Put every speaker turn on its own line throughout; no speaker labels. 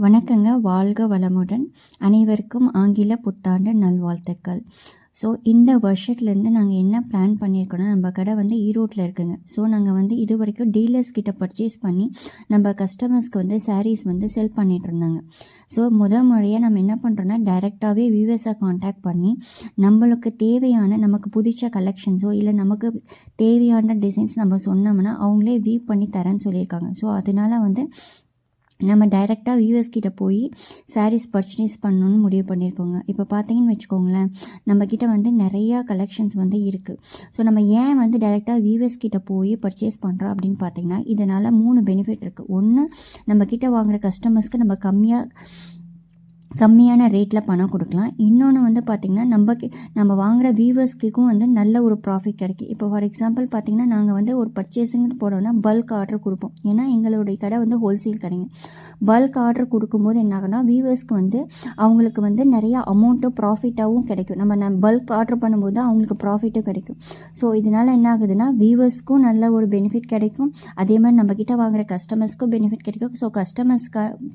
வணக்கங்க. வாழ்க வளமுடன். அனைவருக்கும் ஆங்கில புத்தாண்டு நல்வாழ்த்துக்கள். ஸோ இந்த வருஷத்துலேருந்து நாங்கள் என்ன பிளான் பண்ணியிருக்கோன்னா, நம்ம கடை வந்து ஈரோட்டில் இருக்குங்க. ஸோ நாங்கள் வந்து இது வரைக்கும் டீலர்ஸ் கிட்ட பர்ச்சேஸ் பண்ணி நம்ம கஸ்டமர்ஸ்க்கு வந்து சாரீஸ் வந்து செல் பண்ணிகிட்டு இருந்தாங்க. ஸோ முறையாக நம்ம என்ன பண்ணுறோன்னா, டைரெக்டாகவே வியூவர்ஸை காண்டாக்ட் பண்ணி நம்மளுக்கு தேவையான நமக்கு பிடிச்ச கலெக்ஷன்ஸோ இல்லை நமக்கு தேவையான டிசைன்ஸ் நம்ம சொன்னோம்னா அவங்களே வீவ் பண்ணி தரேன்னு சொல்லியிருக்காங்க. ஸோ அதனால வந்து நம்ம டைரெக்டாக வியூவர்ஸ் கிட்ட போய் சாரீஸ் பர்ச்சேஸ் பண்ணணுன்னு முடிவு பண்ணியிருக்கோங்க. இப்போ பார்த்தீங்கன்னு வச்சுக்கோங்களேன், நம்மக்கிட்ட வந்து நிறையா கலெக்ஷன்ஸ் வந்து இருக்குது. ஸோ நம்ம ஏன் வந்து டைரெக்டாக வியூவர்ஸ் கிட்ட போய் பர்ச்சேஸ் பண்ணுறோம் அப்படின்னு பார்த்தீங்கன்னா, இதனால் 3 பெனிஃபிட் இருக்குது. ஒன்று, நம்மக்கிட்ட வாங்குகிற கஸ்டமர்ஸ்க்கு நம்ம கம்மியான ரேட்டில் பணம் கொடுக்கலாம். இன்னொன்று வந்து பார்த்திங்கன்னா, நம்ம வாங்குகிற வியூவர்ஸ்க்கும் வந்து நல்ல ஒரு ப்ராஃபிட் கிடைக்கும். இப்போ ஃபார் எக்ஸாம்பிள் பார்த்திங்கன்னா, நாங்கள் வந்து ஒரு பர்ச்சேஸிங்னு போனோம்னா பல்க் ஆர்டர் கொடுப்போம். ஏன்னா எங்களுடைய கடை வந்து ஹோல்சேல் கடைங்க. பல்க் ஆர்டர் கொடுக்கும்போது என்ன ஆகுனா, வியூவர்ஸ்க்கு வந்து அவங்களுக்கு வந்து நிறையா அமௌண்ட்டும் ப்ராஃபிட்டாகவும் கிடைக்கும். நம்ம பல்க் ஆர்டர் பண்ணும்போது அவங்களுக்கு ப்ராஃபிட்டும் கிடைக்கும். ஸோ இதனால் என்ன ஆகுதுன்னா, வியூவர்ஸ்க்கும் நல்ல ஒரு பெனிஃபிட் கிடைக்கும். அதே மாதிரி நம்மக்கிட்ட வாங்குகிற கஸ்டமர்ஸ்க்கும் பெனிஃபிட் கிடைக்கும். ஸோ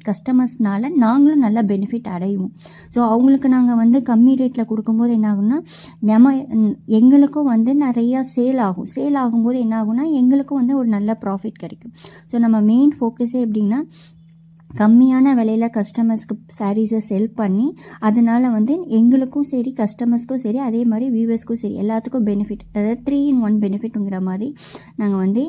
கஸ்டமர்ஸ்னால நாங்களும் நல்ல பெனிஃபிட் அடையும். ஸோ அவங்களுக்கு நாங்கள் வந்து கம்மி ரேட்டில் கொடுக்கும்போது என்ன ஆகும்னா, எங்களுக்கும் வந்து நிறையா சேல் ஆகும்போது என்ன ஆகும்னா, எங்களுக்கும் வந்து ஒரு நல்ல ப்ராஃபிட் கிடைக்கும். ஸோ நம்ம மெயின் ஃபோக்கஸே எப்படின்னா, கம்மியான விலையில் கஸ்டமர்ஸ்க்கு சாரீஸை செல் பண்ணி அதனால் வந்து எங்களுக்கும் சரி கஸ்டமர்ஸ்க்கும் சரி அதே மாதிரி வியூவர்ஸ்க்கும் சரி எல்லாத்துக்கும் பெனிஃபிட், அதாவது 3 in 1 பெனிஃபிட்டுங்கிற மாதிரி நாங்கள் வந்து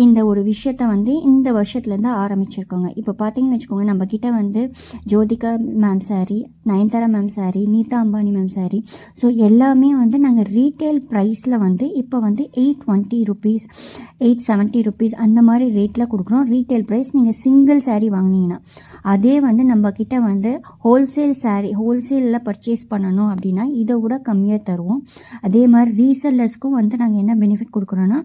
இந்த ஒரு விஷயத்த வந்து இந்த வருஷத்துலேருந்து ஆரம்பிச்சிருக்கோங்க. இப்போ பார்த்தீங்கன்னு வச்சுக்கோங்க, நம்மக்கிட்ட வந்து ஜோதிகா மேம் சாரீ, நயன்தாரா மேம் சாரீ, நீதா அம்பானி மேம் சாரீ, ஸோ எல்லாமே வந்து நாங்கள் ரீட்டெயில் ப்ரைஸில் வந்து இப்போ வந்து 820 rupees, 870 rupees அந்த மாதிரி ரேட்டில் கொடுக்குறோம். Retail price. நீங்கள் சிங்கிள் சாரீ வாங்கினீங்கன்னா அதே வந்து நம்மக்கிட்ட வந்து ஹோல்சேலில் பர்ச்சேஸ் பண்ணணும் அப்படின்னா இதை விட கம்மியாக தருவோம். அதே மாதிரி ரீசெல்லர்ஸ்க்கும் வந்து நாங்கள் என்ன பெனிஃபிட் கொடுக்குறோன்னா,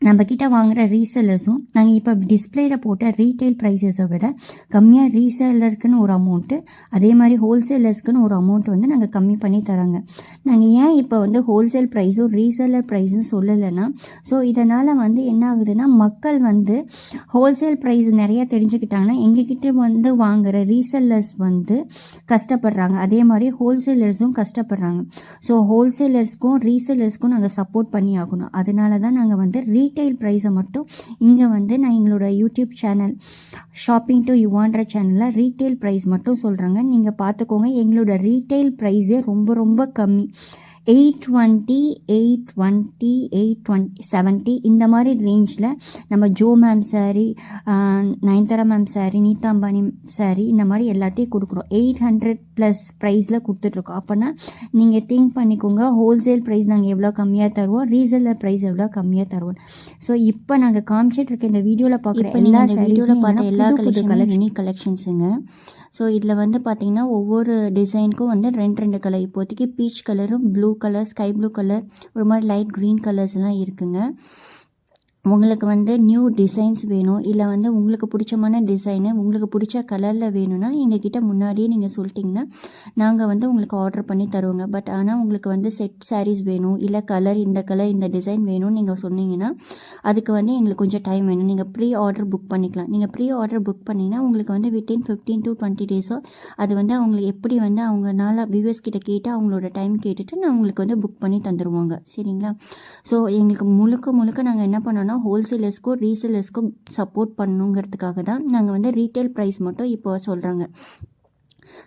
நம்மக்கிட்ட வாங்குகிற ரீசெல்லர்ஸும் நாங்கள் இப்போ டிஸ்பிளேயில் போட்ட ரீட்டைல் ப்ரைஸஸை விட கம்மியாக ரீசெல்லருக்குன்னு ஒரு அமௌண்ட்டு, அதே மாதிரி ஹோல்சேலர்ஸ்க்குன்னு ஒரு அமௌண்ட் வந்து நாங்கள் கம்மி பண்ணி தரோங்க. நாங்கள் ஏன் இப்போ வந்து ஹோல்சேல் ப்ரைஸும் ரீசெல்லர் ப்ரைஸும் சொல்லலைன்னா, ஸோ இதனால் வந்து என்ன ஆகுதுன்னா, மக்கள் வந்து ஹோல்சேல் ப்ரைஸ் நிறையா தெரிஞ்சுக்கிட்டாங்கன்னா எங்ககிட்ட வந்து வாங்குகிற ரீசெல்லர்ஸ் வந்து கஷ்டப்படுறாங்க. அதே மாதிரி ஹோல்சேலர்ஸும் கஷ்டப்படுறாங்க. ஸோ ஹோல்சேலர்ஸ்க்கும் ரீசெல்லர்ஸ்க்கும் நாங்கள் சப்போர்ட் பண்ணி ஆகணும். அதனால தான் நாங்கள் வந்து ரீட்டைல் ப்ரைஸை மட்டும் இங்கே வந்து நான் எங்களோட யூடியூப் சேனல் ஷாப்பிங் டு யுவான்ற சேனலில் ரீட்டைல் ப்ரைஸ் மட்டும் சொல்கிறேங்க. நீங்கள் பார்த்துக்கோங்க, எங்களோட ரீட்டைல் ப்ரைஸே ரொம்ப ரொம்ப கம்மி. 820, 820, 870 இந்த மாதிரி ரேஞ்சில் நம்ம Joe ma'am sari, Nayanthara ma'am sari, நீதா அம்பானி சாரீ இந்த மாதிரி எல்லாத்தையும் கொடுக்குறோம். 800+ ப்ரைஸில் கொடுத்துட்ருக்கோம். அப்போனா நீங்கள் திங்க் பண்ணிக்கோங்க, ஹோல்சேல் ப்ரைஸ் நாங்கள் எவ்வளோ கம்மியாக தருவோம், ரீசேலர் ப்ரைஸ் எவ்வளோ கம்மியாக தருவோம். ஸோ இப்போ நாங்கள் காமிச்சிட்டு இருக்க இந்த வீடியோவில் பார்க்குற எல்லா சாரீஸில் பார்த்த எல்லா கலெக்ஷன்ஸுங்க. ஸோ இதில் வந்து பார்த்திங்கன்னா ஒவ்வொரு டிசைனுக்கும் வந்து 2 கலர், இப்போதைக்கு பீச் கலரும் blue colour, sky blue colour, ஒரு மாதிரி லைட் க்ரீன் கலர்ஸ் எல்லாம் இருக்குங்க. உங்களுக்கு வந்து நியூ டிசைன்ஸ் வேணும், இல்லை வந்து உங்களுக்கு பிடிச்சமான டிசைனு உங்களுக்கு பிடிச்ச கலரில் வேணும்னா எங்ககிட்ட முன்னாடியே நீங்கள் சொல்லிட்டிங்கன்னா நாங்கள் வந்து உங்களுக்கு ஆர்டர் பண்ணி தருவோங்க. பட் ஆனால் உங்களுக்கு வந்து செட் சாரீஸ் வேணும், இல்லை கலர் இந்த டிசைன் வேணும்னு நீங்கள் சொன்னீங்கன்னா அதுக்கு வந்து எங்களுக்கு கொஞ்சம் டைம் வேணும். நீங்கள் ப்ரீ ஆர்டர் புக் பண்ணிக்கலாம். நீங்கள் ப்ரீ ஆர்டர் புக் பண்ணிங்கன்னா உங்களுக்கு வந்து வித்தின் 15 to 20 days அது வந்து அவங்களுக்கு எப்படி வந்து அவங்களால வியூவர்ஸ் கிட்ட கேட்டு அவங்களோட டைம் கேட்டுட்டு நான் உங்களுக்கு வந்து புக் பண்ணி தந்துடுவோங்க. சரிங்களா? ஸோ எங்களுக்கு முழுக்க நாங்கள் என்ன பண்ணோன்னா, ஹோல்சேலர்ஸ்க்கும் ரீசேலர்ஸ்க்கும் சப்போர்ட் பண்ணணுங்கிறதுக்காக தான் நாங்கள் வந்து ரீட்டைல் ப்ரைஸ் மட்டும் இப்போ சொல்கிறாங்க.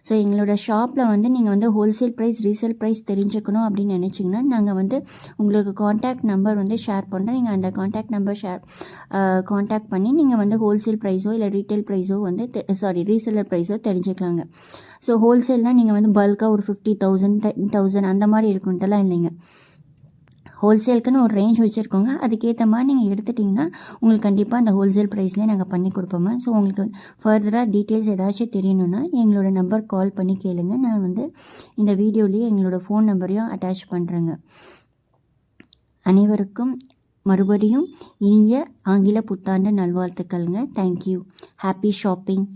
ஸோ எங்களோட ஷாப்பில் வந்து நீங்கள் வந்து ஹோல்சேல் ப்ரைஸ், ரீசேல் ப்ரைஸ் தெரிஞ்சுக்கணும் அப்படின்னு நினச்சிங்கன்னா நாங்கள் வந்து உங்களுக்கு காண்டாக்ட் நம்பர் வந்து ஷேர் பண்ணுறேன். நீங்கள் அந்த காண்டாக்ட் நம்பர் காண்டாக்ட் பண்ணி நீங்கள் வந்து ஹோல்சேல் ப்ரைஸோ இல்லை ரீட்டைல் ப்ரைஸோ வந்து ரீசேலர் ப்ரைஸோ தெரிஞ்சுக்கலாங்க. ஸோ ஹோல்சேல்னால் நீங்கள் வந்து பல்காக ஒரு 50,000, 10,000 அந்த மாதிரி இருக்குன்ட்டுலாம் இல்லைங்க. ஹோல்சேலுக்குன்னு ஒரு ரேஞ்ச் வச்சுருக்கோங்க. அதுக்கேற்ற மாதிரி நீங்கள் எடுத்துட்டிங்கன்னா உங்களுக்கு கண்டிப்பாக அந்த ஹோல்சேல் ப்ரைஸ்லேயே நாங்கள் பண்ணி கொடுப்போம். ஸோ உங்களுக்கு ஃபர்தராக டீட்டெயில்ஸ் ஏதாச்சும் தெரியணுன்னா எங்களோட நம்பர் கால் பண்ணி கேளுங்க. நான் வந்து இந்த வீடியோலேயே எங்களோட ஃபோன் நம்பரையும் அட்டாச் பண்ணுறேங்க. அனைவருக்கும் மறுபடியும் இனிய ஆங்கில புத்தாண்டு நல்வாழ்த்துக்கள்ங்க. தேங்க்யூ. Happy shopping.